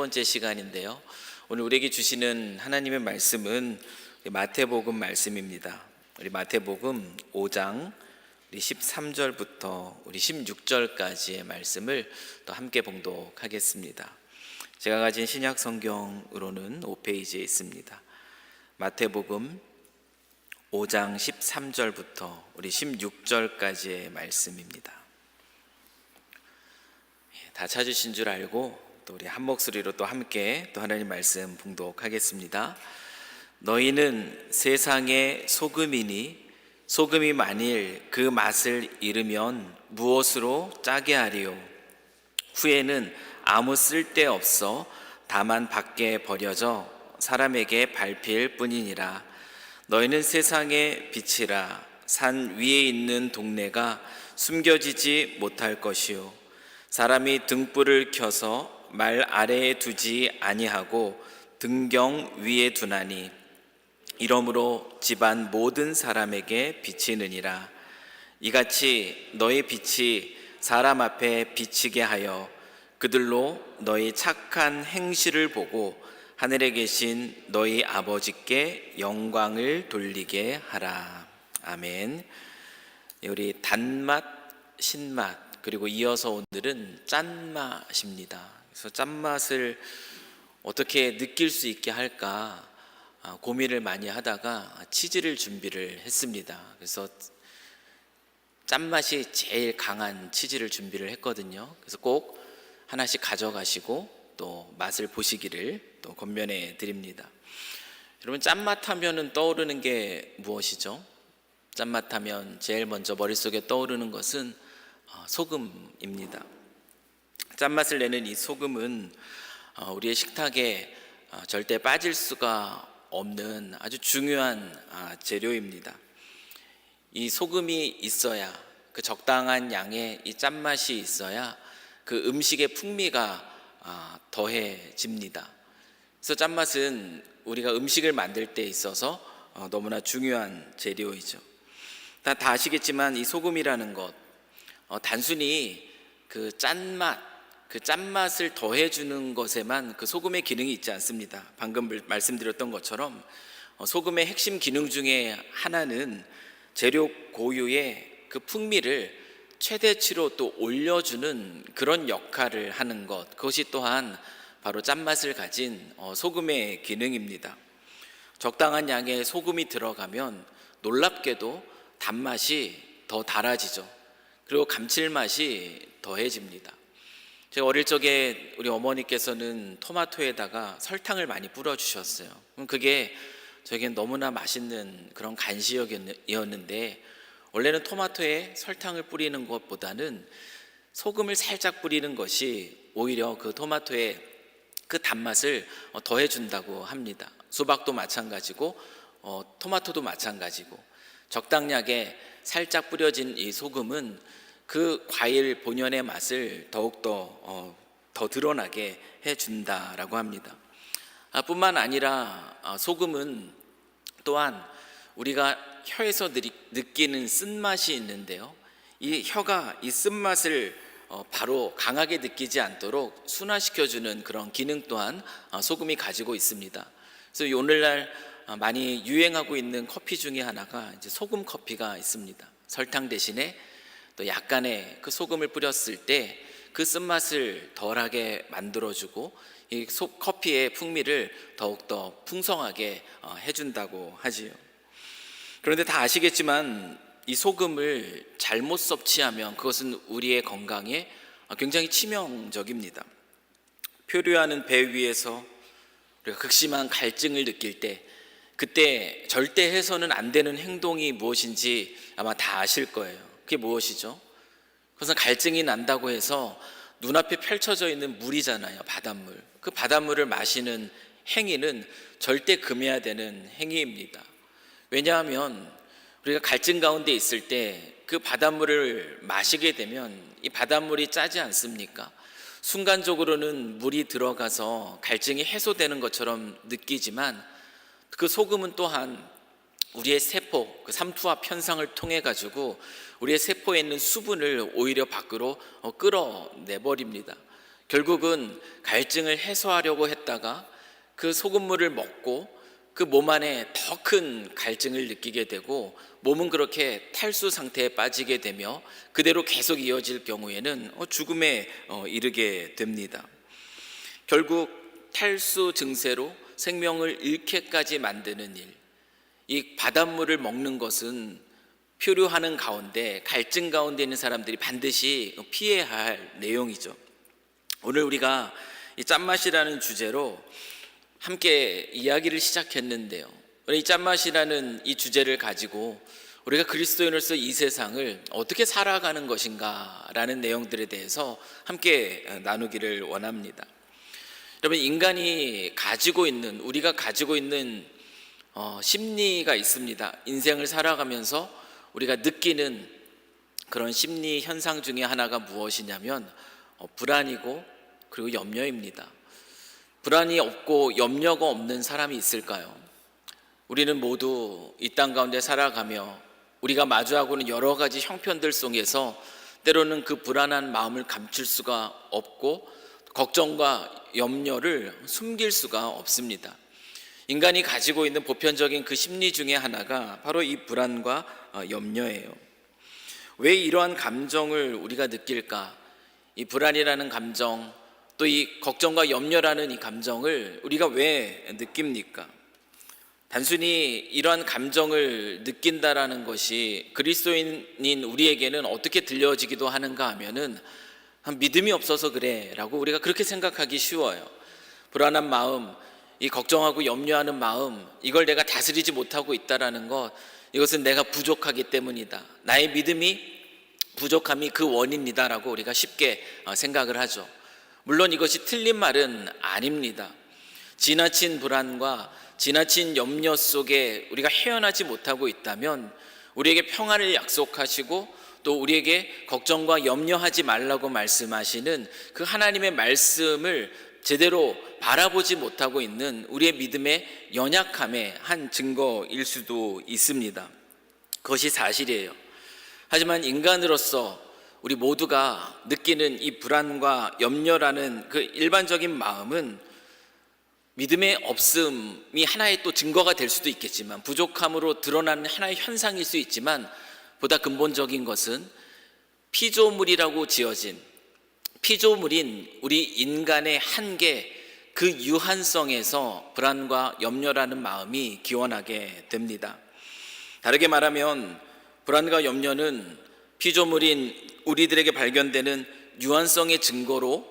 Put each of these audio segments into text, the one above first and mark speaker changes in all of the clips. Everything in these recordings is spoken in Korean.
Speaker 1: 번째 시간인데요. 오늘 우리에게 주시는 하나님의 말씀은 마태복음 말씀입니다. 우리 마태복음 5장 13절부터 우리 16절까지의 말씀을 또 함께 봉독하겠습니다. 제가 가진 신약 성경으로는 5페이지에 있습니다. 마태복음 5장 13절부터 우리 16절까지의 말씀입니다. 다 찾으신 줄 알고 또 우리 한 목소리로 또 함께 또 하나님 말씀 봉독하겠습니다. 너희는 세상의 소금이니 소금이 만일 그 맛을 잃으면 무엇으로 짜게 하리요? 후에는 아무 쓸데 없어 다만 밖에 버려져 사람에게 밟힐 뿐이니라. 너희는 세상의 빛이라. 산 위에 있는 동네가 숨겨지지 못할 것이요 사람이 등불을 켜서 말 아래에 두지 아니하고 등경 위에 두나니 이러므로 집안 모든 사람에게 비치느니라. 이같이 너희 빛이 사람 앞에 비치게 하여 그들로 너희 착한 행실을 보고 하늘에 계신 너희 아버지께 영광을 돌리게 하라. 아멘. 우리 단맛, 신맛 그리고 이어서 오늘은 짠맛입니다. 그래서 짠맛을 어떻게 느낄 수 있게 할까 고민을 많이 하다가 치즈를 준비를 했습니다. 그래서 짠맛이 제일 강한 치즈를 준비를 했거든요. 그래서 꼭 하나씩 가져가시고 또 맛을 보시기를 또 권면해 드립니다. 여러분, 짠맛 하면은 떠오르는 게 무엇이죠? 짠맛 하면 제일 먼저 머릿속에 떠오르는 것은 소금입니다. 짠맛을 내는 이 소금은 우리의 식탁에 절대 빠질 수가 없는 아주 중요한 재료입니다. 이 소금이 있어야, 그 적당한 양의 이 짠맛이 있어야 그 음식의 풍미가 더해집니다. 그래서 짠맛은 우리가 음식을 만들 때 있어서 너무나 중요한 재료이죠. 다 아시겠지만 이 소금이라는 것, 단순히 그 짠맛을 더해주는 것에만 그 소금의 기능이 있지 않습니다. 방금 말씀드렸던 것처럼 소금의 핵심 기능 중에 하나는 재료 고유의 그 풍미를 최대치로 또 올려주는 그런 역할을 하는 것, 그것이 또한 바로 짠맛을 가진 소금의 기능입니다. 적당한 양의 소금이 들어가면 놀랍게도 단맛이 더 달아지죠. 그리고 감칠맛이 더해집니다. 제가 어릴 적에 우리 어머니께서는 토마토에다가 설탕을 많이 뿌려주셨어요. 그게 저에겐 너무나 맛있는 그런 간식이었는데, 원래는 토마토에 설탕을 뿌리는 것보다는 소금을 살짝 뿌리는 것이 오히려 그 토마토의 그 단맛을 더해준다고 합니다. 수박도 마찬가지고 토마토도 마찬가지고 적당량의 살짝 뿌려진 이 소금은 그 과일 본연의 맛을 더욱더 더 드러나게 해준다라고 합니다. 뿐만 아니라 소금은 또한 우리가 혀에서 느끼는 쓴맛이 있는데요, 이 혀가 이 쓴맛을 바로 강하게 느끼지 않도록 순화시켜주는 그런 기능 또한 소금이 가지고 있습니다. 그래서 오늘날 많이 유행하고 있는 커피 중에 하나가 이제 소금 커피가 있습니다. 설탕 대신에 또 약간의 그 소금을 뿌렸을 때 그 쓴맛을 덜하게 만들어주고 이 커피의 풍미를 더욱더 풍성하게 해준다고 하지요. 그런데 다 아시겠지만 이 소금을 잘못 섭취하면 그것은 우리의 건강에 굉장히 치명적입니다. 표류하는 배 위에서 우리가 극심한 갈증을 느낄 때, 그때 절대 해서는 안 되는 행동이 무엇인지 아마 다 아실 거예요. 그게 무엇이죠? 그것은 갈증이 난다고 해서 눈앞에 펼쳐져 있는 물이잖아요. 바닷물. 그 바닷물을 마시는 행위는 절대 금해야 되는 행위입니다. 왜냐하면 우리가 갈증 가운데 있을 때 그 바닷물을 마시게 되면 이 바닷물이 짜지 않습니까? 순간적으로는 물이 들어가서 갈증이 해소되는 것처럼 느끼지만 그 소금은 또한 우리의 세포, 그 삼투압 현상을 통해 가지고 우리의 세포에 있는 수분을 오히려 밖으로 끌어내버립니다. 결국은 갈증을 해소하려고 했다가 그 소금물을 먹고 그 몸 안에 더 큰 갈증을 느끼게 되고 몸은 그렇게 탈수 상태에 빠지게 되며 그대로 계속 이어질 경우에는 죽음에 이르게 됩니다. 결국 탈수 증세로 생명을 잃게까지 만드는 일, 이 바닷물을 먹는 것은 표류하는 가운데 갈증 가운데 있는 사람들이 반드시 피해야 할 내용이죠. 오늘 우리가 이 짠맛이라는 주제로 함께 이야기를 시작했는데요. 이 짠맛이라는 이 주제를 가지고 우리가 그리스도인으로서 이 세상을 어떻게 살아가는 것인가 라는 내용들에 대해서 함께 나누기를 원합니다. 여러분, 인간이 가지고 있는, 우리가 가지고 있는 심리가 있습니다. 인생을 살아가면서 우리가 느끼는 그런 심리 현상 중에 하나가 무엇이냐면 불안이고 그리고 염려입니다. 불안이 없고 염려가 없는 사람이 있을까요? 우리는 모두 이 땅 가운데 살아가며 우리가 마주하고는 여러 가지 형편들 속에서 때로는 그 불안한 마음을 감출 수가 없고 걱정과 염려를 숨길 수가 없습니다. 인간이 가지고 있는 보편적인 그 심리 중에 하나가 바로 이 불안과 염려예요. 왜 이러한 감정을 우리가 느낄까? 이 불안이라는 감정, 또 이 걱정과 염려라는 이 감정을 우리가 왜 느낍니까? 단순히 이러한 감정을 느낀다라는 것이 그리스도인인 우리에게는 어떻게 들려지기도 하는가 하면은 믿음이 없어서 그래 라고 우리가 그렇게 생각하기 쉬워요. 불안한 마음, 이 걱정하고 염려하는 마음, 이걸 내가 다스리지 못하고 있다라는 것, 이것은 내가 부족하기 때문이다. 나의 믿음이 부족함이 그 원인이다 라고 우리가 쉽게 생각을 하죠. 물론 이것이 틀린 말은 아닙니다. 지나친 불안과 지나친 염려 속에 우리가 헤어나지 못하고 있다면 우리에게 평안을 약속하시고 또 우리에게 걱정과 염려하지 말라고 말씀하시는 그 하나님의 말씀을 제대로 바라보지 못하고 있는 우리의 믿음의 연약함의 한 증거일 수도 있습니다. 그것이 사실이에요. 하지만 인간으로서 우리 모두가 느끼는 이 불안과 염려라는 그 일반적인 마음은 믿음의 없음이 하나의 또 증거가 될 수도 있겠지만, 부족함으로 드러나는 하나의 현상일 수 있지만, 보다 근본적인 것은 피조물이라고 지어진 피조물인 우리 인간의 한계, 그 유한성에서 불안과 염려라는 마음이 기원하게 됩니다. 다르게 말하면 불안과 염려는 피조물인 우리들에게 발견되는 유한성의 증거로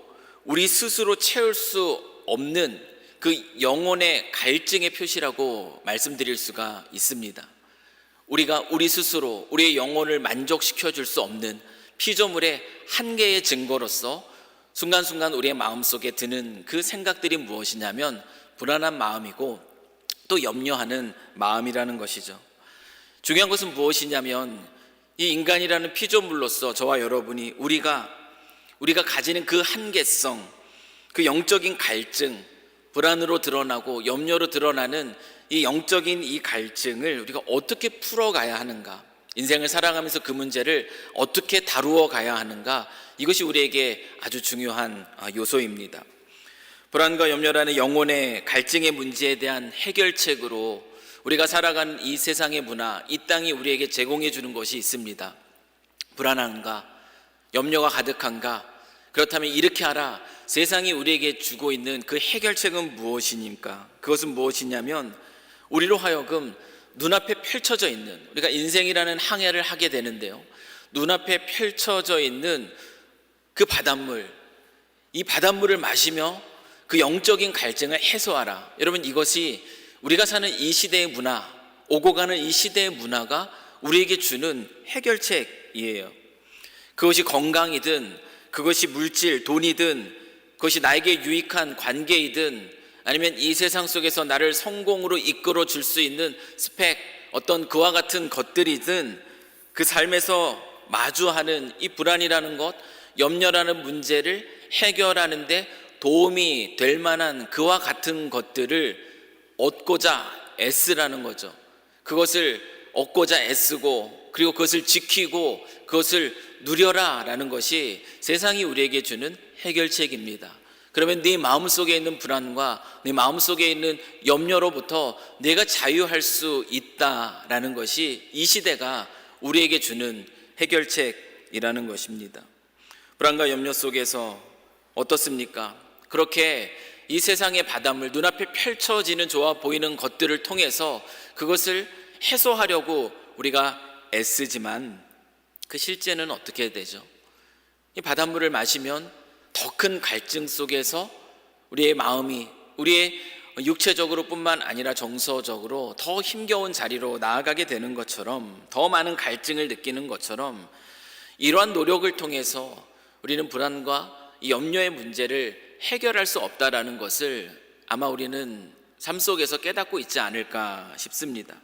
Speaker 1: 우리 스스로 채울 수 없는 그 영혼의 갈증의 표시라고 말씀드릴 수가 있습니다. 우리가 우리 스스로 우리의 영혼을 만족시켜 줄 수 없는 피조물의 한계의 증거로서 순간순간 우리의 마음속에 드는 그 생각들이 무엇이냐면 불안한 마음이고 또 염려하는 마음이라는 것이죠. 중요한 것은 무엇이냐면 이 인간이라는 피조물로서 저와 여러분이 우리가 가지는 그 한계성, 그 영적인 갈증, 불안으로 드러나고 염려로 드러나는 이 영적인 이 갈증을 우리가 어떻게 풀어가야 하는가, 인생을 살아가면서 그 문제를 어떻게 다루어 가야 하는가, 이것이 우리에게 아주 중요한 요소입니다. 불안과 염려라는 영혼의 갈증의 문제에 대한 해결책으로 우리가 살아가는 이 세상의 문화, 이 땅이 우리에게 제공해 주는 것이 있습니다. 불안한가? 염려가 가득한가? 그렇다면 이렇게 하라. 세상이 우리에게 주고 있는 그 해결책은 무엇입니까? 그것은 무엇이냐면 우리로 하여금 눈앞에 펼쳐져 있는, 우리가 인생이라는 항해를 하게 되는데요, 눈앞에 펼쳐져 있는 그 바닷물, 이 바닷물을 마시며 그 영적인 갈증을 해소하라. 여러분, 이것이 우리가 사는 이 시대의 문화, 오고 가는 이 시대의 문화가 우리에게 주는 해결책이에요. 그것이 건강이든, 그것이 물질, 돈이든, 그것이 나에게 유익한 관계이든, 아니면 이 세상 속에서 나를 성공으로 이끌어 줄 수 있는 스펙, 어떤 그와 같은 것들이든, 그 삶에서 마주하는 이 불안이라는 것, 염려라는 문제를 해결하는 데 도움이 될 만한 그와 같은 것들을 얻고자 애쓰라는 거죠. 그것을 얻고자 애쓰고, 그리고 그것을 지키고 그것을 누려라 라는 것이 세상이 우리에게 주는 해결책입니다. 그러면 네 마음속에 있는 불안과 네 마음속에 있는 염려로부터 내가 자유할 수 있다라는 것이 이 시대가 우리에게 주는 해결책이라는 것입니다. 불안과 염려 속에서 어떻습니까? 그렇게 이 세상의 바닷물, 눈앞에 펼쳐지는 좋아 보이는 것들을 통해서 그것을 해소하려고 우리가 애쓰지만 그 실제는 어떻게 되죠? 이 바닷물을 마시면 더 큰 갈증 속에서 우리의 마음이, 우리의 육체적으로 뿐만 아니라 정서적으로 더 힘겨운 자리로 나아가게 되는 것처럼, 더 많은 갈증을 느끼는 것처럼, 이러한 노력을 통해서 우리는 불안과 이 염려의 문제를 해결할 수 없다라는 것을 아마 우리는 삶 속에서 깨닫고 있지 않을까 싶습니다.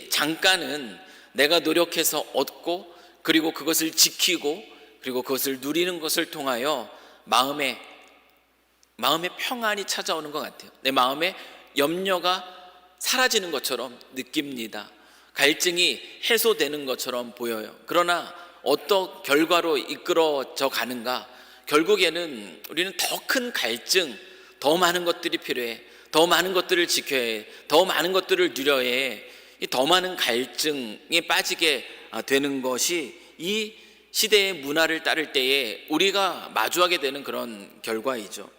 Speaker 1: 잠깐은 내가 노력해서 얻고, 그리고 그것을 지키고, 그리고 그것을 누리는 것을 통하여 마음의 평안이 찾아오는 것 같아요. 내 마음의 염려가 사라지는 것처럼 느낍니다. 갈증이 해소되는 것처럼 보여요. 그러나 어떤 결과로 이끌어져 가는가? 결국에는 우리는 더 큰 갈증, 더 많은 것들이 필요해, 더 많은 것들을 지켜야 해, 더 많은 것들을 누려야 해, 이 더 많은 갈증에 빠지게 되는 것이 이 시대의 문화를 따를 때에 우리가 마주하게 되는 그런 결과이죠.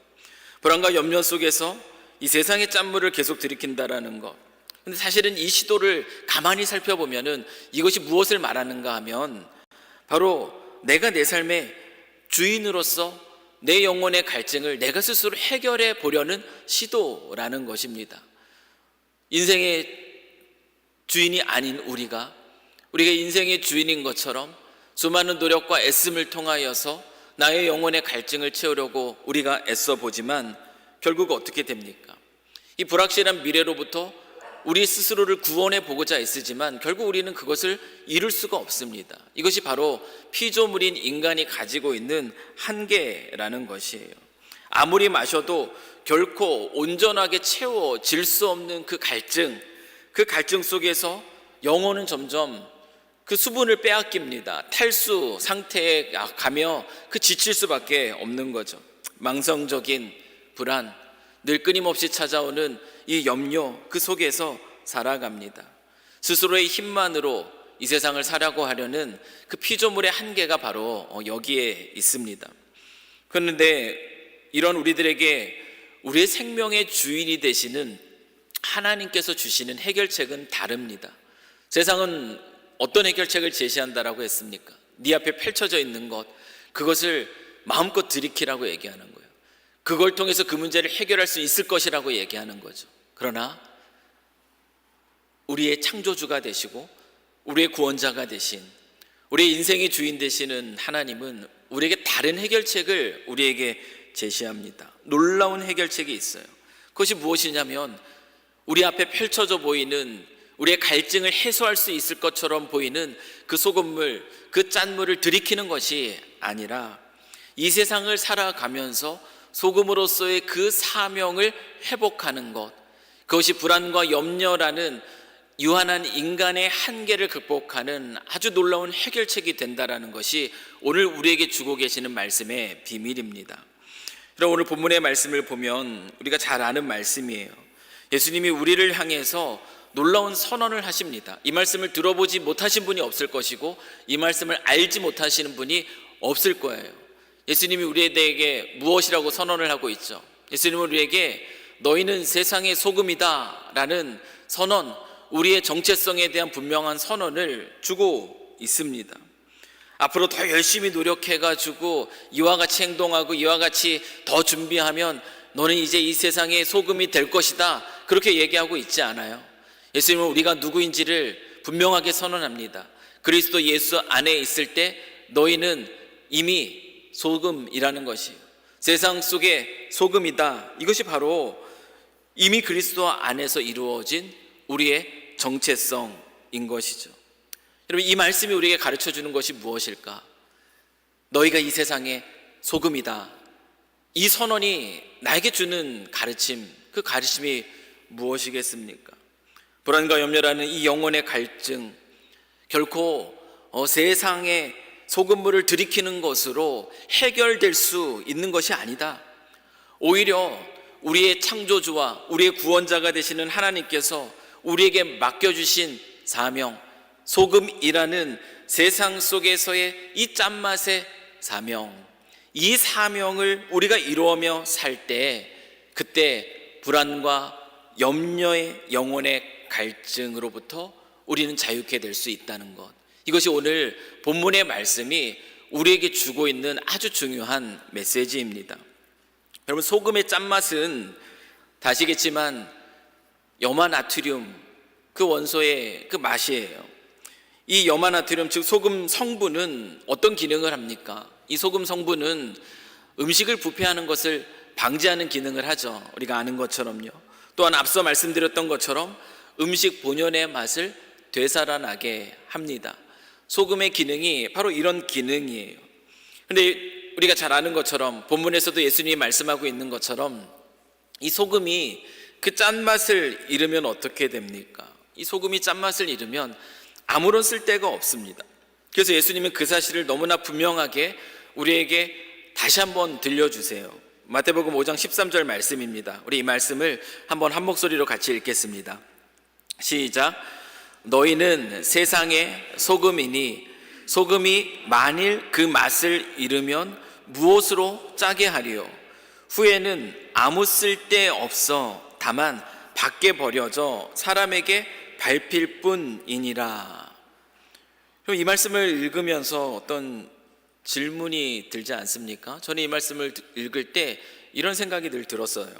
Speaker 1: 불안과 염려 속에서 이 세상의 짠물을 계속 들이킨다라는 것. 근데 사실은 이 시도를 가만히 살펴보면은 이것이 무엇을 말하는가 하면 바로 내가 내 삶의 주인으로서 내 영혼의 갈증을 내가 스스로 해결해 보려는 시도라는 것입니다. 인생의 주인이 아닌 우리가 인생의 주인인 것처럼 수많은 노력과 애씀을 통하여서 나의 영혼의 갈증을 채우려고 우리가 애써 보지만 결국 어떻게 됩니까? 이 불확실한 미래로부터 우리 스스로를 구원해 보고자 애쓰지만 결국 우리는 그것을 이룰 수가 없습니다. 이것이 바로 피조물인 인간이 가지고 있는 한계라는 것이에요. 아무리 마셔도 결코 온전하게 채워질 수 없는 그 갈증 속에서 영혼은 점점 그 수분을 빼앗깁니다. 탈수 상태에 가며 그 지칠 수밖에 없는 거죠. 망성적인 불안, 늘 끊임없이 찾아오는 이 염려, 그 속에서 살아갑니다. 스스로의 힘만으로 이 세상을 살려고 하려는 그 피조물의 한계가 바로 여기에 있습니다. 그런데 이런 우리들에게 우리의 생명의 주인이 되시는 하나님께서 주시는 해결책은 다릅니다. 세상은 어떤 해결책을 제시한다라고 했습니까? 네 앞에 펼쳐져 있는 것, 그것을 마음껏 들이키라고 얘기하는 거예요. 그걸 통해서 그 문제를 해결할 수 있을 것이라고 얘기하는 거죠. 그러나 우리의 창조주가 되시고 우리의 구원자가 되신, 우리의 인생의 주인 되시는 하나님은 우리에게 다른 해결책을 우리에게 제시합니다. 놀라운 해결책이 있어요. 그것이 무엇이냐면 우리 앞에 펼쳐져 보이는 우리의 갈증을 해소할 수 있을 것처럼 보이는 그 소금물, 그 짠물을 들이키는 것이 아니라 이 세상을 살아가면서 소금으로서의 그 사명을 회복하는 것, 그것이 불안과 염려라는 유한한 인간의 한계를 극복하는 아주 놀라운 해결책이 된다라는 것이 오늘 우리에게 주고 계시는 말씀의 비밀입니다. 그럼 오늘 본문의 말씀을 보면 우리가 잘 아는 말씀이에요. 예수님이 우리를 향해서 놀라운 선언을 하십니다. 이 말씀을 들어보지 못하신 분이 없을 것이고 이 말씀을 알지 못하시는 분이 없을 거예요. 예수님이 우리에게 무엇이라고 선언을 하고 있죠? 예수님은 우리에게 너희는 세상의 소금이다 라는 선언, 우리의 정체성에 대한 분명한 선언을 주고 있습니다. 앞으로 더 열심히 노력해가지고 이와 같이 행동하고 이와 같이 더 준비하면 너는 이제 이 세상의 소금이 될 것이다, 그렇게 얘기하고 있지 않아요. 예수님은 우리가 누구인지를 분명하게 선언합니다. 그리스도 예수 안에 있을 때 너희는 이미 소금이라는 것이에요. 세상 속의 소금이다. 이것이 바로 이미 그리스도 안에서 이루어진 우리의 정체성인 것이죠. 여러분, 이 말씀이 우리에게 가르쳐 주는 것이 무엇일까? 너희가 이 세상의 소금이다. 이 선언이 나에게 주는 가르침, 그 가르침이 무엇이겠습니까? 불안과 염려라는 이 영혼의 갈증, 결코 세상의 소금물을 들이키는 것으로 해결될 수 있는 것이 아니다. 오히려 우리의 창조주와 우리의 구원자가 되시는 하나님께서 우리에게 맡겨주신 사명, 소금이라는 세상 속에서의 이 짠맛의 사명, 이 사명을 우리가 이루어며 살 때, 그때 불안과 염려의 영혼의 갈증으로부터 우리는 자유케 될 수 있다는 것, 이것이 오늘 본문의 말씀이 우리에게 주고 있는 아주 중요한 메시지입니다. 여러분, 소금의 짠맛은 다시겠지만 염화나트륨, 그 원소의 그 맛이에요. 이 염화나트륨, 즉 소금 성분은 어떤 기능을 합니까? 이 소금 성분은 음식을 부패하는 것을 방지하는 기능을 하죠. 우리가 아는 것처럼요. 또한 앞서 말씀드렸던 것처럼 음식 본연의 맛을 되살아나게 합니다. 소금의 기능이 바로 이런 기능이에요. 그런데 우리가 잘 아는 것처럼 본문에서도 예수님이 말씀하고 있는 것처럼 이 소금이 그 짠맛을 잃으면 어떻게 됩니까? 이 소금이 짠맛을 잃으면 아무런 쓸데가 없습니다. 그래서 예수님은 그 사실을 너무나 분명하게 우리에게 다시 한번 들려주세요. 마태복음 5장 13절 말씀입니다. 우리 이 말씀을 한번 한 목소리로 같이 읽겠습니다. 시작. 너희는 세상의 소금이니 소금이 만일 그 맛을 잃으면 무엇으로 짜게 하리요? 후에는 아무 쓸데 없어 다만 밖에 버려져 사람에게 밟힐 뿐이니라. 이 말씀을 읽으면서 어떤 질문이 들지 않습니까? 저는 이 말씀을 읽을 때 이런 생각이 늘 들었어요.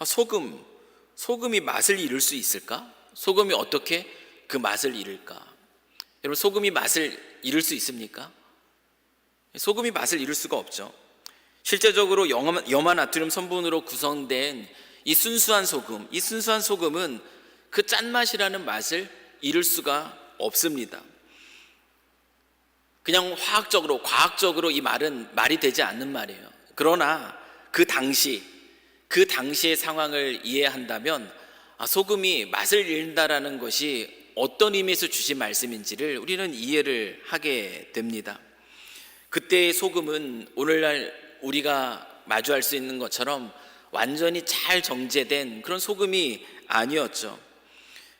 Speaker 1: 소금이 맛을 잃을 수 있을까? 소금이 어떻게 그 맛을 잃을까? 여러분, 소금이 맛을 잃을 수 있습니까? 소금이 맛을 잃을 수가 없죠. 실제적으로 염화나트륨 성분으로 구성된 이 순수한 소금은 그 짠맛이라는 맛을 잃을 수가 없습니다. 그냥 과학적으로 이 말은 말이 되지 않는 말이에요. 그러나 그 당시의 상황을 이해한다면 소금이 맛을 잃는다라는 것이 어떤 의미에서 주신 말씀인지를 우리는 이해를 하게 됩니다. 그때의 소금은 오늘날 우리가 마주할 수 있는 것처럼 완전히 잘 정제된 그런 소금이 아니었죠.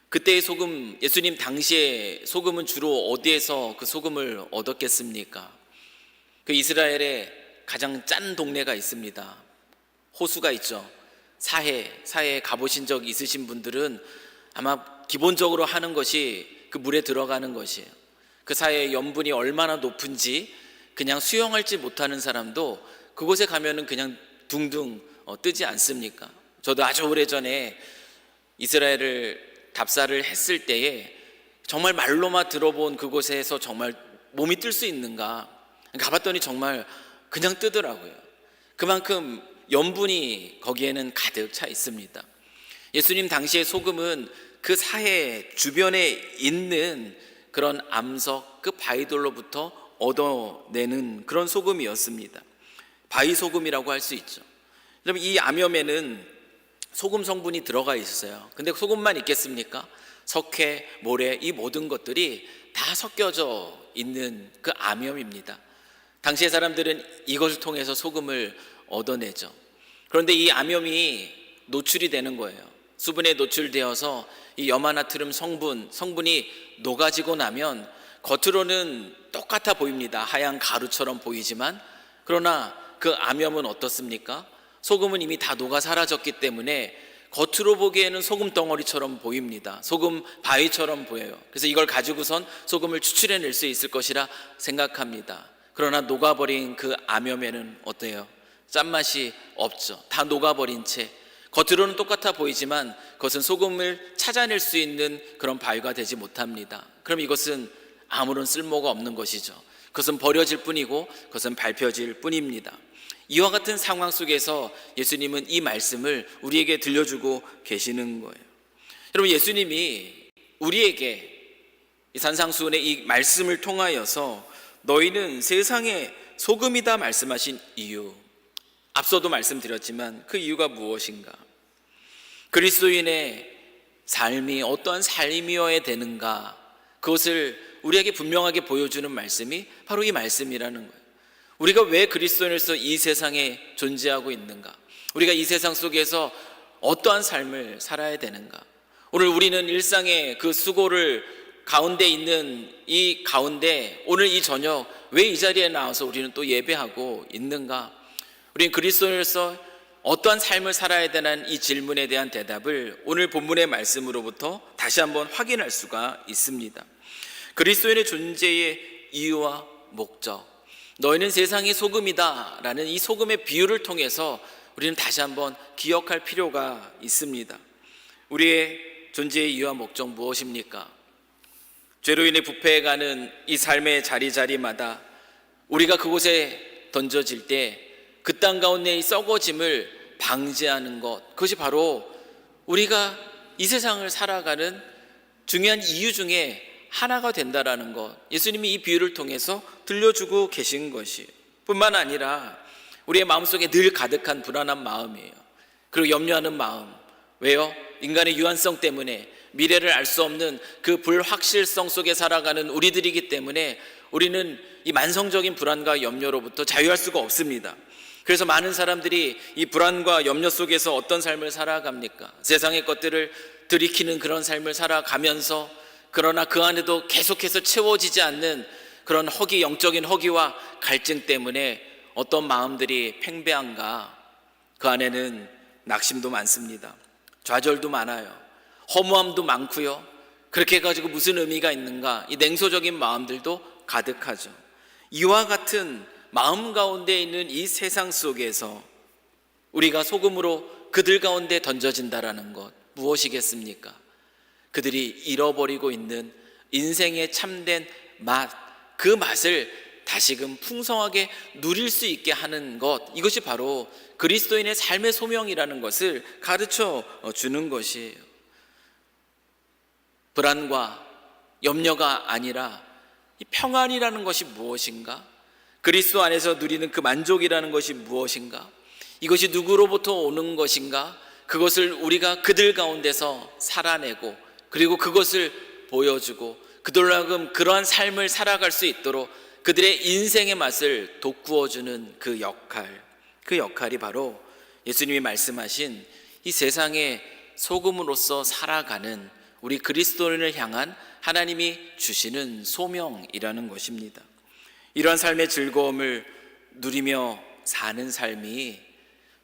Speaker 1: 그때의 소금, 예수님 당시에 소금은 주로 어디에서 그 소금을 얻었겠습니까? 그 이스라엘에 가장 짠 동네가 있습니다. 호수가 있죠. 사해에 가보신 적 있으신 분들은 아마 기본적으로 하는 것이 그 물에 들어가는 것이에요. 그 사해의 염분이 얼마나 높은지 그냥 수영할지 못하는 사람도 그곳에 가면은 그냥 둥둥 뜨지 않습니까? 저도 아주 오래전에 이스라엘을 답사를 했을 때에 정말 말로만 들어본 그곳에서 정말 몸이 뜰 수 있는가 가봤더니 정말 그냥 뜨더라고요. 그만큼 염분이 거기에는 가득 차 있습니다. 예수님 당시의 소금은 그 사해 주변에 있는 그런 암석, 그 바위돌로부터 얻어내는 그런 소금이었습니다. 바위 소금이라고 할 수 있죠. 그럼 이 암염에는 소금 성분이 들어가 있었어요. 근데 소금만 있겠습니까? 석회, 모래, 이 모든 것들이 다 섞여져 있는 그 암염입니다. 당시의 사람들은 이것을 통해서 소금을 얻어내죠. 그런데 이 암염이 노출이 되는 거예요. 수분에 노출되어서 이 염화나트륨 성분이 녹아지고 나면 겉으로는 똑같아 보입니다. 하얀 가루처럼 보이지만, 그러나 그 암염은 어떻습니까? 소금은 이미 다 녹아 사라졌기 때문에 겉으로 보기에는 소금 덩어리처럼 보입니다. 소금 바위처럼 보여요. 그래서 이걸 가지고선 소금을 추출해낼 수 있을 것이라 생각합니다. 그러나 녹아버린 그 암염에는 어때요? 짠맛이 없죠. 다 녹아버린 채 겉으로는 똑같아 보이지만 그것은 소금을 찾아낼 수 있는 그런 바위가 되지 못합니다. 그럼 이것은 아무런 쓸모가 없는 것이죠. 그것은 버려질 뿐이고 그것은 밟혀질 뿐입니다. 이와 같은 상황 속에서 예수님은 이 말씀을 우리에게 들려주고 계시는 거예요. 여러분, 예수님이 우리에게 이 산상수훈의 이 말씀을 통하여서 너희는 세상의 소금이다 말씀하신 이유, 앞서도 말씀드렸지만 그 이유가 무엇인가? 그리스도인의 삶이 어떠한 삶이어야 되는가? 그것을 우리에게 분명하게 보여주는 말씀이 바로 이 말씀이라는 거예요. 우리가 왜 그리스도인으로서 이 세상에 존재하고 있는가? 우리가 이 세상 속에서 어떠한 삶을 살아야 되는가? 오늘 우리는 일상의 그 수고를 가운데 있는 이 가운데 오늘 이 저녁 왜 이 자리에 나와서 우리는 또 예배하고 있는가? 우리는 그리스도인으로서 어떠한 삶을 살아야 되는 이 질문에 대한 대답을 오늘 본문의 말씀으로부터 다시 한번 확인할 수가 있습니다. 그리스도인의 존재의 이유와 목적, 너희는 세상의 소금이다 라는 이 소금의 비유를 통해서 우리는 다시 한번 기억할 필요가 있습니다. 우리의 존재의 이유와 목적 무엇입니까? 죄로 인해 부패해가는 이 삶의 자리자리마다 우리가 그곳에 던져질 때 그 땅 가운데의 썩어짐을 방지하는 것, 그것이 바로 우리가 이 세상을 살아가는 중요한 이유 중에 하나가 된다라는 것, 예수님이 이 비유를 통해서 들려주고 계신 것이 뿐만 아니라 우리의 마음속에 늘 가득한 불안한 마음이에요. 그리고 염려하는 마음. 왜요? 인간의 유한성 때문에 미래를 알 수 없는 그 불확실성 속에 살아가는 우리들이기 때문에 우리는 이 만성적인 불안과 염려로부터 자유할 수가 없습니다. 그래서 많은 사람들이 이 불안과 염려 속에서 어떤 삶을 살아갑니까? 세상의 것들을 들이키는 그런 삶을 살아가면서 그러나 그 안에도 계속해서 채워지지 않는 그런 허기, 영적인 허기와 갈증 때문에 어떤 마음들이 팽배한가? 그 안에는 낙심도 많습니다. 좌절도 많아요. 허무함도 많고요. 그렇게 해가지고 무슨 의미가 있는가? 이 냉소적인 마음들도 가득하죠. 이와 같은 마음 가운데 있는 이 세상 속에서 우리가 소금으로 그들 가운데 던져진다라는 것 무엇이겠습니까? 그들이 잃어버리고 있는 인생의 참된 맛, 그 맛을 다시금 풍성하게 누릴 수 있게 하는 것, 이것이 바로 그리스도인의 삶의 소명이라는 것을 가르쳐 주는 것이에요. 불안과 염려가 아니라 이 평안이라는 것이 무엇인가? 그리스도 안에서 누리는 그 만족이라는 것이 무엇인가? 이것이 누구로부터 오는 것인가? 그것을 우리가 그들 가운데서 살아내고 그리고 그것을 보여주고 그들로 하여금 그러한 삶을 살아갈 수 있도록 그들의 인생의 맛을 돋구어주는 그 역할이 바로 예수님이 말씀하신 이 세상의 소금으로서 살아가는 우리 그리스도인을 향한 하나님이 주시는 소명이라는 것입니다. 이러한 삶의 즐거움을 누리며 사는 삶이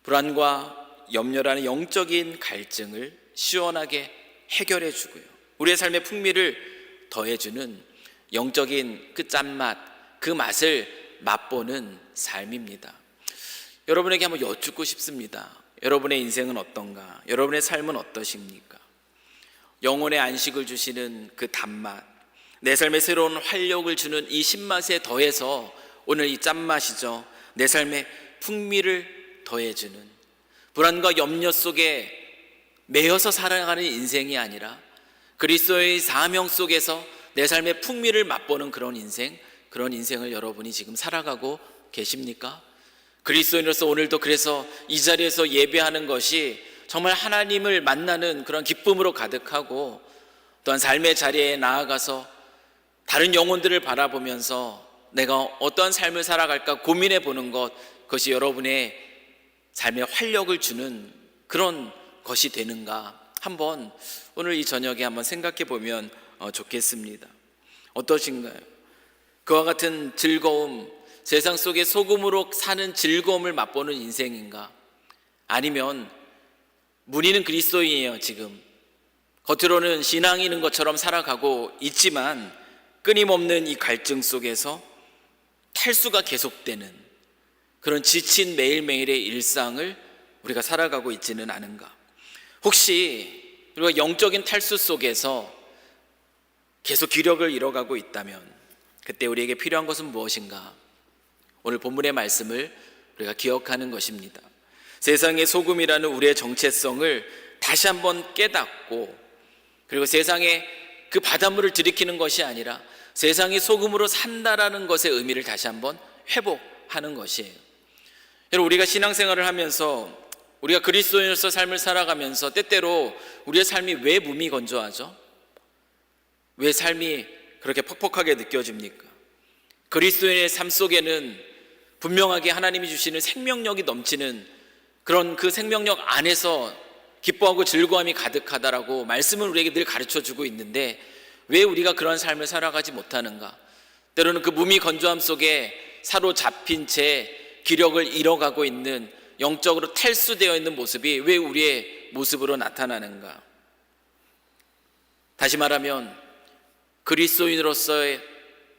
Speaker 1: 불안과 염려라는 영적인 갈증을 시원하게 해결해 주고요, 우리의 삶의 풍미를 더해주는 영적인 그 짠맛, 그 맛을 맛보는 삶입니다. 여러분에게 한번 여쭙고 싶습니다. 여러분의 인생은 어떤가? 여러분의 삶은 어떠십니까? 영혼의 안식을 주시는 그 단맛, 내 삶에 새로운 활력을 주는 이 신맛에 더해서 오늘 이 짠맛이죠, 내 삶의 풍미를 더해주는, 불안과 염려 속에 매여서 살아가는 인생이 아니라 그리스도의 사명 속에서 내 삶의 풍미를 맛보는 그런 인생을 여러분이 지금 살아가고 계십니까? 그리스도인으로서 오늘도 그래서 이 자리에서 예배하는 것이 정말 하나님을 만나는 그런 기쁨으로 가득하고, 또한 삶의 자리에 나아가서 다른 영혼들을 바라보면서 내가 어떠한 삶을 살아갈까 고민해 보는 것, 그것이 여러분의 삶에 활력을 주는 그런 것이 되는가, 한번 오늘 이 저녁에 한번 생각해 보면 좋겠습니다. 어떠신가요? 그와 같은 즐거움, 세상 속의 소금으로 사는 즐거움을 맛보는 인생인가? 아니면 문의는 그리스도인이에요. 지금 겉으로는 신앙이 있는 것처럼 살아가고 있지만 끊임없는 이 갈증 속에서 탈수가 계속되는 그런 지친 매일매일의 일상을 우리가 살아가고 있지는 않은가? 혹시 우리가 영적인 탈수 속에서 계속 기력을 잃어가고 있다면 그때 우리에게 필요한 것은 무엇인가? 오늘 본문의 말씀을 우리가 기억하는 것입니다. 세상의 소금이라는 우리의 정체성을 다시 한번 깨닫고, 그리고 세상에 그 바닷물을 들이키는 것이 아니라 세상의 소금으로 산다라는 것의 의미를 다시 한번 회복하는 것이에요. 여러분, 우리가 신앙생활을 하면서, 우리가 그리스도인으로서 삶을 살아가면서 때때로 우리의 삶이 왜 무미건조하죠? 왜 삶이 그렇게 퍽퍽하게 느껴집니까? 그리스도인의 삶 속에는 분명하게 하나님이 주시는 생명력이 넘치는 그런 그 생명력 안에서 기뻐하고 즐거움이 가득하다라고 말씀은 우리에게 늘 가르쳐주고 있는데 왜 우리가 그런 삶을 살아가지 못하는가? 때로는 그 무미건조함 속에 사로잡힌 채 기력을 잃어가고 있는, 영적으로 탈수되어 있는 모습이 왜 우리의 모습으로 나타나는가? 다시 말하면 그리스도인으로서의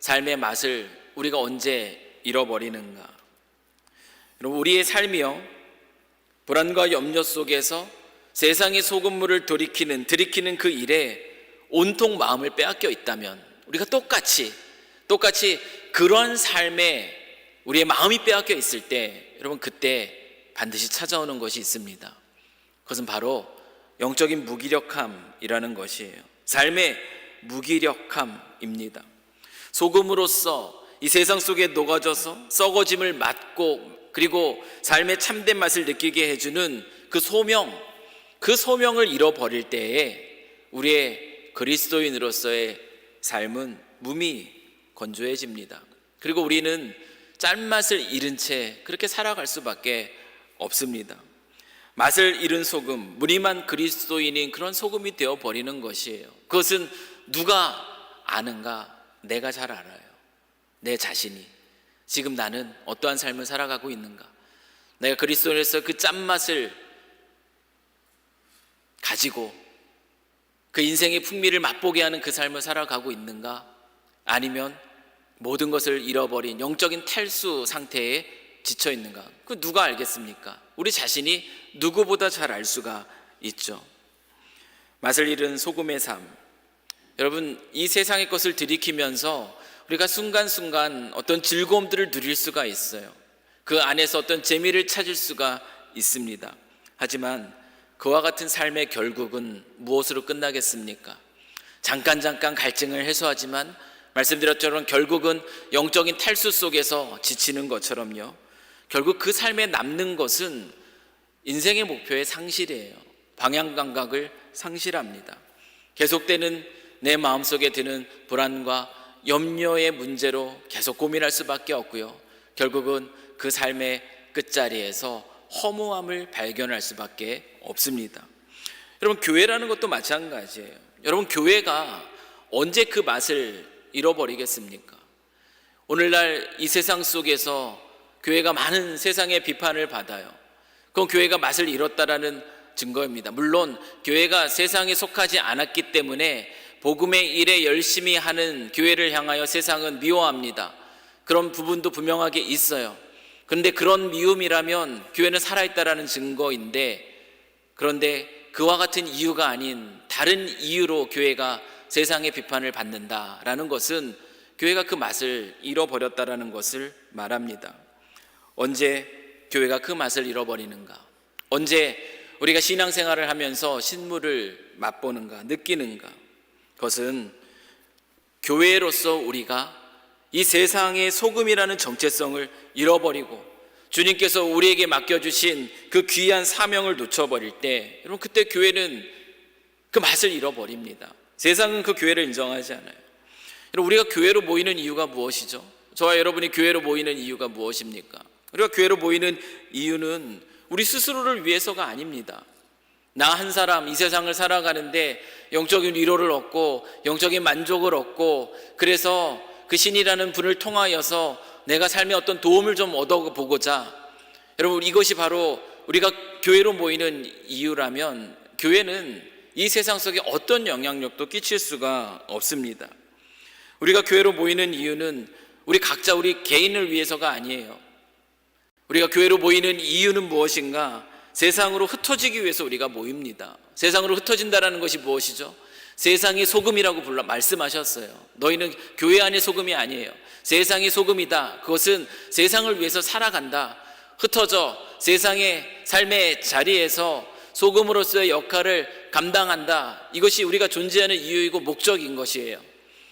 Speaker 1: 삶의 맛을 우리가 언제 잃어버리는가? 여러분, 우리의 삶이요, 불안과 염려 속에서 세상의 소금물을 들이키는 그 일에 온통 마음을 빼앗겨 있다면, 우리가 똑같이 그런 삶에 우리의 마음이 빼앗겨 있을 때, 여러분, 그때 반드시 찾아오는 것이 있습니다. 그것은 바로 영적인 무기력함이라는 것이에요. 삶의 무기력함입니다. 소금으로서 이 세상 속에 녹아져서 썩어짐을 맡고, 그리고 삶의 참된 맛을 느끼게 해주는 그 소명을 잃어버릴 때에 우리의 그리스도인으로서의 삶은 무미건조해집니다. 그리고 우리는 짠맛을 잃은 채 그렇게 살아갈 수밖에 없습니다. 맛을 잃은 소금, 무늬만 그리스도인인 그런 소금이 되어버리는 것이에요. 그것은 누가 아는가? 내가 잘 알아요. 내 자신이 지금 나는 어떠한 삶을 살아가고 있는가? 내가 그리스도인에서 그 짠맛을 가지고 그 인생의 풍미를 맛보게 하는 그 삶을 살아가고 있는가? 아니면 모든 것을 잃어버린 영적인 탈수 상태에 지쳐 있는가? 그 누가 알겠습니까? 우리 자신이 누구보다 잘 알 수가 있죠. 맛을 잃은 소금의 삶. 여러분, 이 세상의 것을 들이키면서 우리가 순간순간 어떤 즐거움들을 누릴 수가 있어요. 그 안에서 어떤 재미를 찾을 수가 있습니다. 하지만 그와 같은 삶의 결국은 무엇으로 끝나겠습니까? 잠깐 갈증을 해소하지만 말씀드렸처럼 결국은 영적인 탈수 속에서 지치는 것처럼요, 결국 그 삶에 남는 것은 인생의 목표의 상실이에요. 방향 감각을 상실합니다. 계속되는 내 마음속에 드는 불안과 염려의 문제로 계속 고민할 수밖에 없고요, 결국은 그 삶의 끝자리에서 허무함을 발견할 수밖에 없습니다. 여러분, 교회라는 것도 마찬가지예요. 여러분, 교회가 언제 그 맛을 잃어버리겠습니까? 오늘날 이 세상 속에서 교회가 많은 세상의 비판을 받아요. 그건 교회가 맛을 잃었다라는 증거입니다. 물론 교회가 세상에 속하지 않았기 때문에 복음의 일에 열심히 하는 교회를 향하여 세상은 미워합니다. 그런 부분도 분명하게 있어요. 그런데 그런 미움이라면 교회는 살아있다라는 증거인데, 그런데 그와 같은 이유가 아닌 다른 이유로 교회가 세상의 비판을 받는다라는 것은 교회가 그 맛을 잃어버렸다라는 것을 말합니다. 언제 교회가 그 맛을 잃어버리는가? 언제 우리가 신앙생활을 하면서 신물을 맛보는가, 느끼는가? 그것은 교회로서 우리가 이 세상의 소금이라는 정체성을 잃어버리고 주님께서 우리에게 맡겨주신 그 귀한 사명을 놓쳐버릴 때, 여러분, 그때 교회는 그 맛을 잃어버립니다. 세상은 그 교회를 인정하지 않아요. 여러분, 우리가 교회로 모이는 이유가 무엇이죠? 저와 여러분이 교회로 모이는 이유가 무엇입니까? 우리가 교회로 모이는 이유는 우리 스스로를 위해서가 아닙니다. 나 한 사람 이 세상을 살아가는데 영적인 위로를 얻고 영적인 만족을 얻고, 그래서 그 신이라는 분을 통하여서 내가 삶에 어떤 도움을 좀 얻어보고자, 여러분, 이것이 바로 우리가 교회로 모이는 이유라면 교회는 이 세상 속에 어떤 영향력도 끼칠 수가 없습니다. 우리가 교회로 모이는 이유는 우리 각자 우리 개인을 위해서가 아니에요. 우리가 교회로 모이는 이유는 무엇인가? 세상으로 흩어지기 위해서 우리가 모입니다. 세상으로 흩어진다라는 것이 무엇이죠? 세상이 소금이라고 말씀하셨어요. 너희는 교회 안의 소금이 아니에요. 세상이 소금이다. 그것은 세상을 위해서 살아간다. 흩어져 세상의 삶의 자리에서 소금으로서의 역할을 감당한다. 이것이 우리가 존재하는 이유이고 목적인 것이에요.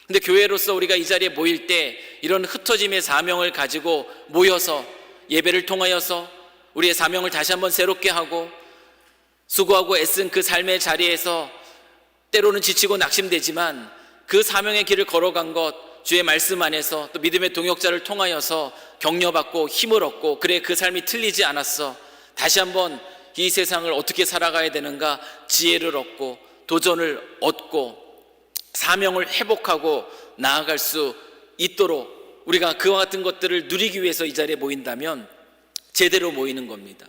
Speaker 1: 근데 교회로서 우리가 이 자리에 모일 때 이런 흩어짐의 사명을 가지고 모여서 예배를 통하여서 우리의 사명을 다시 한번 새롭게 하고 수고하고 애쓴 그 삶의 자리에서 때로는 지치고 낙심되지만 그 사명의 길을 걸어간 것, 주의 말씀 안에서 또 믿음의 동역자를 통하여서 격려받고 힘을 얻고, 그래 그 삶이 틀리지 않았어, 다시 한번 이 세상을 어떻게 살아가야 되는가 지혜를 얻고 도전을 얻고 사명을 회복하고 나아갈 수 있도록 우리가 그와 같은 것들을 누리기 위해서 이 자리에 모인다면 제대로 모이는 겁니다.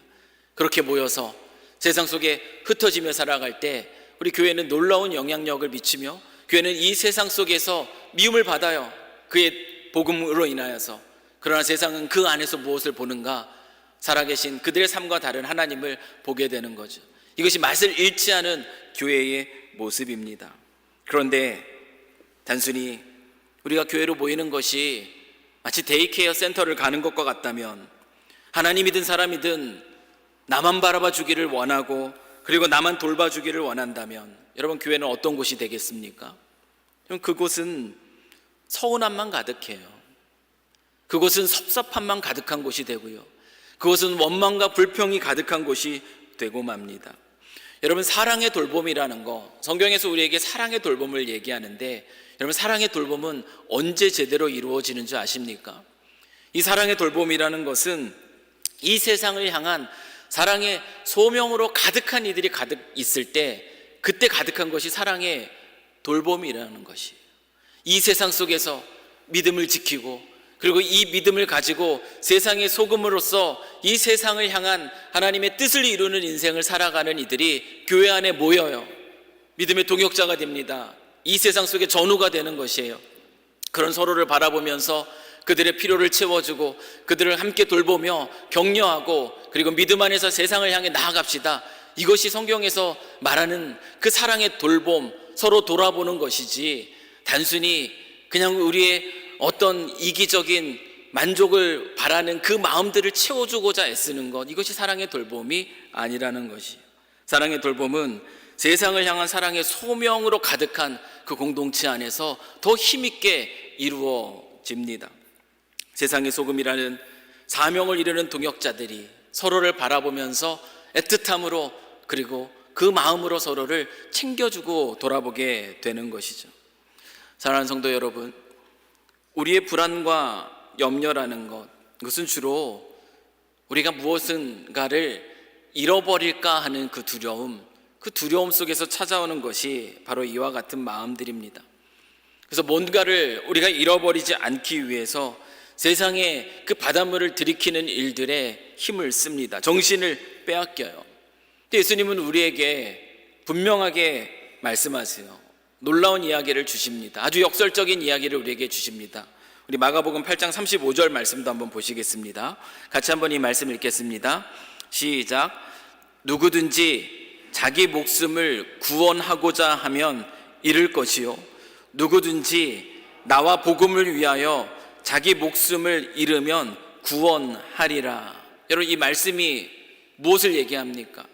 Speaker 1: 그렇게 모여서 세상 속에 흩어지며 살아갈 때 우리 교회는 놀라운 영향력을 미치며, 교회는 이 세상 속에서 미움을 받아요, 그의 복음으로 인하여서. 그러나 세상은 그 안에서 무엇을 보는가? 살아계신 그들의 삶과 다른 하나님을 보게 되는 거죠. 이것이 맛을 잃지 않은 교회의 모습입니다. 그런데 단순히 우리가 교회로 모이는 것이 마치 데이케어 센터를 가는 것과 같다면, 하나님 믿은 사람이든 나만 바라봐 주기를 원하고 그리고 나만 돌봐주기를 원한다면 여러분, 교회는 어떤 곳이 되겠습니까? 그곳은 서운함만 가득해요. 그곳은 섭섭함만 가득한 곳이 되고요, 그곳은 원망과 불평이 가득한 곳이 되고 맙니다. 여러분, 사랑의 돌봄이라는 거, 성경에서 우리에게 사랑의 돌봄을 얘기하는데, 여러분, 사랑의 돌봄은 언제 제대로 이루어지는 줄 아십니까? 이 사랑의 돌봄이라는 것은 이 세상을 향한 사랑의 소명으로 가득한 이들이 가득 있을 때, 그때 가득한 것이 사랑의 돌봄이라는 것이에요. 이 세상 속에서 믿음을 지키고 그리고 이 믿음을 가지고 세상의 소금으로서 이 세상을 향한 하나님의 뜻을 이루는 인생을 살아가는 이들이 교회 안에 모여요. 믿음의 동역자가 됩니다. 이 세상 속에 전우가 되는 것이에요. 그런 서로를 바라보면서 그들의 필요를 채워주고 그들을 함께 돌보며 격려하고, 그리고 믿음 안에서 세상을 향해 나아갑시다. 이것이 성경에서 말하는 그 사랑의 돌봄, 서로 돌아보는 것이지, 단순히 그냥 우리의 어떤 이기적인 만족을 바라는 그 마음들을 채워주고자 애쓰는 것, 이것이 사랑의 돌봄이 아니라는 것이에요. 사랑의 돌봄은 세상을 향한 사랑의 소명으로 가득한 그 공동체 안에서 더 힘있게 이루어집니다. 세상의 소금이라는 사명을 이루는 동역자들이 서로를 바라보면서 애틋함으로 그리고 그 마음으로 서로를 챙겨주고 돌아보게 되는 것이죠. 사랑하는 성도 여러분, 우리의 불안과 염려라는 것, 그것은 주로 우리가 무엇인가를 잃어버릴까 하는 그 두려움 속에서 찾아오는 것이 바로 이와 같은 마음들입니다. 그래서 뭔가를 우리가 잃어버리지 않기 위해서 세상에 그 바닷물을 들이키는 일들에 힘을 씁니다. 정신을 빼앗겨요. 근데 예수님은 우리에게 분명하게 말씀하세요. 놀라운 이야기를 주십니다. 아주 역설적인 이야기를 우리에게 주십니다. 우리 마가복음 8장 35절 말씀도 한번 보시겠습니다. 같이 한번 이 말씀 읽겠습니다. 시작. 누구든지 자기 목숨을 구원하고자 하면 잃을 것이요, 누구든지 나와 복음을 위하여 자기 목숨을 잃으면 구원하리라. 여러분, 이 말씀이 무엇을 얘기합니까?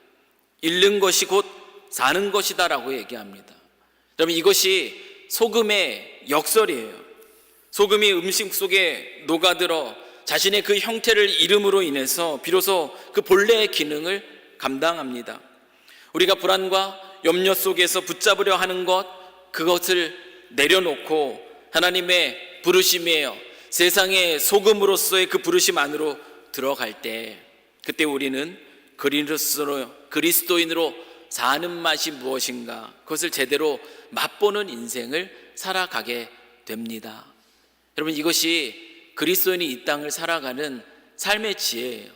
Speaker 1: 잃는 것이 곧 사는 것이다 라고 얘기합니다. 여러분, 이것이 소금의 역설이에요. 소금이 음식 속에 녹아들어 자신의 그 형태를 잃음으로 인해서 비로소 그 본래의 기능을 감당합니다. 우리가 불안과 염려 속에서 붙잡으려 하는 것, 그것을 내려놓고 하나님의 부르심이에요. 세상의 소금으로서의 그 부르심 안으로 들어갈 때, 그때 우리는 그리스도인으로 사는 맛이 무엇인가, 그것을 제대로 맛보는 인생을 살아가게 됩니다. 여러분, 이것이 그리스도인이 이 땅을 살아가는 삶의 지혜예요.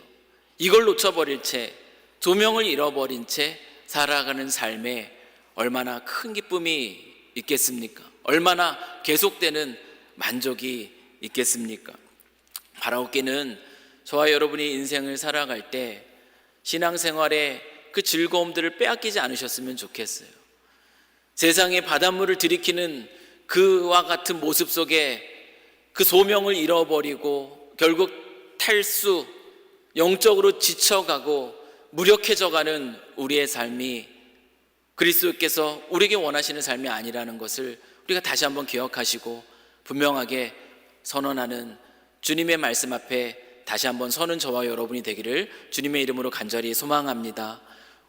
Speaker 1: 이걸 놓쳐버릴 채, 조명을 잃어버린 채 살아가는 삶에 얼마나 큰 기쁨이 있겠습니까? 얼마나 계속되는 만족이 있겠습니까? 바라옵기는 저와 여러분이 인생을 살아갈 때 신앙생활의 그 즐거움들을 빼앗기지 않으셨으면 좋겠어요. 세상의 바닷물을 들이키는 그와 같은 모습 속에 그 소명을 잃어버리고 결국 탈수, 영적으로 지쳐가고 무력해져가는 우리의 삶이 그리스도께서 우리에게 원하시는 삶이 아니라는 것을 우리가 다시 한번 기억하시고 분명하게 선언하는 주님의 말씀 앞에 다시 한번 서는 저와 여러분이 되기를 주님의 이름으로 간절히 소망합니다.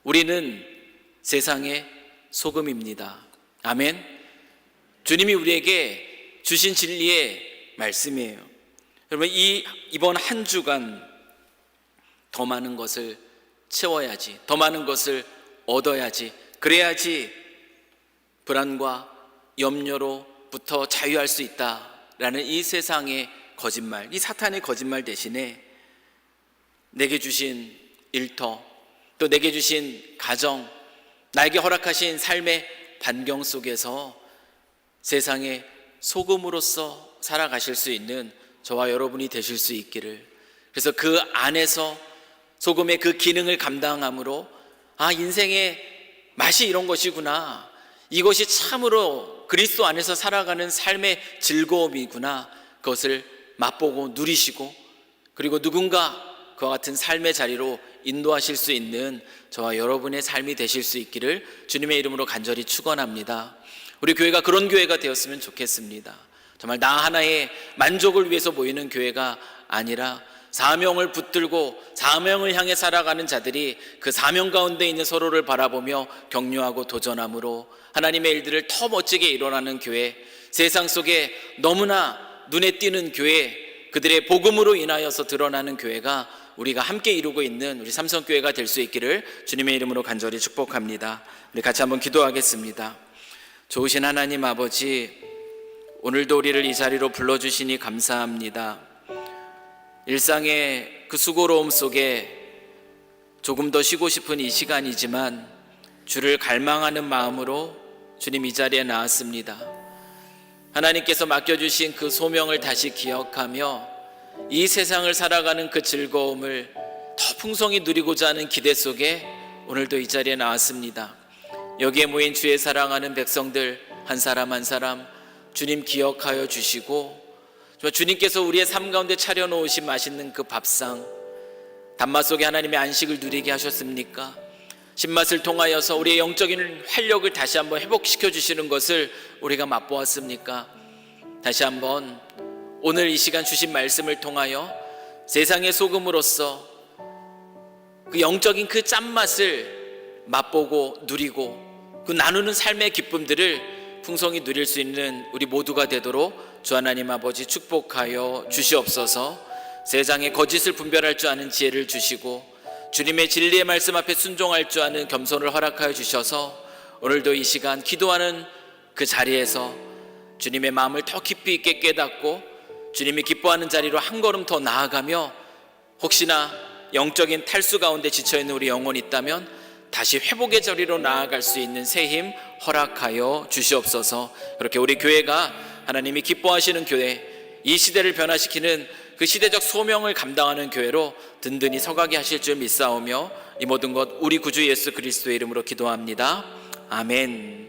Speaker 1: 우리는 세상의 소금입니다. 아멘. 주님이 우리에게 주신 진리의 말씀이에요. 여러분, 이번 한 주간 더 많은 것을 채워야지, 더 많은 것을 얻어야지, 그래야지 불안과 염려로부터 자유할 수 있다라는 이 세상의 거짓말, 이 사탄의 거짓말 대신에 내게 주신 일터, 또 내게 주신 가정, 나에게 허락하신 삶의 반경 속에서 세상의 소금으로서 살아가실 수 있는 저와 여러분이 되실 수 있기를, 그래서 그 안에서 소금의 그 기능을 감당함으로 인생의 맛이 이런 것이구나, 이것이 참으로 그리스도 안에서 살아가는 삶의 즐거움이구나, 그것을 맛보고 누리시고, 그리고 누군가 그와 같은 삶의 자리로 인도하실 수 있는 저와 여러분의 삶이 되실 수 있기를 주님의 이름으로 간절히 축원합니다. 우리 교회가 그런 교회가 되었으면 좋겠습니다. 정말 나 하나의 만족을 위해서 모이는 교회가 아니라 사명을 붙들고 사명을 향해 살아가는 자들이 그 사명 가운데 있는 서로를 바라보며 격려하고 도전함으로 하나님의 일들을 더 멋지게 일어나는 교회, 세상 속에 너무나 눈에 띄는 교회, 그들의 복음으로 인하여서 드러나는 교회가 우리가 함께 이루고 있는 우리 삼성교회가 될 수 있기를 주님의 이름으로 간절히 축복합니다. 우리 같이 한번 기도하겠습니다. 좋으신 하나님 아버지, 오늘도 우리를 이 자리로 불러주시니 감사합니다. 일상의 그 수고로움 속에 조금 더 쉬고 싶은 이 시간이지만 주를 갈망하는 마음으로 주님 이 자리에 나왔습니다. 하나님께서 맡겨주신 그 소명을 다시 기억하며 이 세상을 살아가는 그 즐거움을 더 풍성히 누리고자 하는 기대 속에 오늘도 이 자리에 나왔습니다. 여기에 모인 주의 사랑하는 백성들 한 사람 한 사람 주님 기억하여 주시고, 주님께서 우리의 삶 가운데 차려놓으신 맛있는 그 밥상, 단맛 속에 하나님의 안식을 누리게 하셨습니까? 신맛을 통하여서 우리의 영적인 활력을 다시 한번 회복시켜 주시는 것을 우리가 맛보았습니까? 다시 한번 오늘 이 시간 주신 말씀을 통하여 세상의 소금으로서 그 영적인 그 짠맛을 맛보고 누리고 그 나누는 삶의 기쁨들을 풍성히 누릴 수 있는 우리 모두가 되도록 주 하나님 아버지 축복하여 주시옵소서. 세상의 거짓을 분별할 줄 아는 지혜를 주시고 주님의 진리의 말씀 앞에 순종할 줄 아는 겸손을 허락하여 주셔서 오늘도 이 시간 기도하는 그 자리에서 주님의 마음을 더 깊이 있게 깨닫고 주님이 기뻐하는 자리로 한 걸음 더 나아가며, 혹시나 영적인 탈수 가운데 지쳐있는 우리 영혼이 있다면 다시 회복의 자리로 나아갈 수 있는 새 힘 허락하여 주시옵소서. 그렇게 우리 교회가 하나님이 기뻐하시는 교회, 이 시대를 변화시키는 그 시대적 소명을 감당하는 교회로 든든히 서가게 하실 줄 믿사오며 이 모든 것 우리 구주 예수 그리스도의 이름으로 기도합니다. 아멘.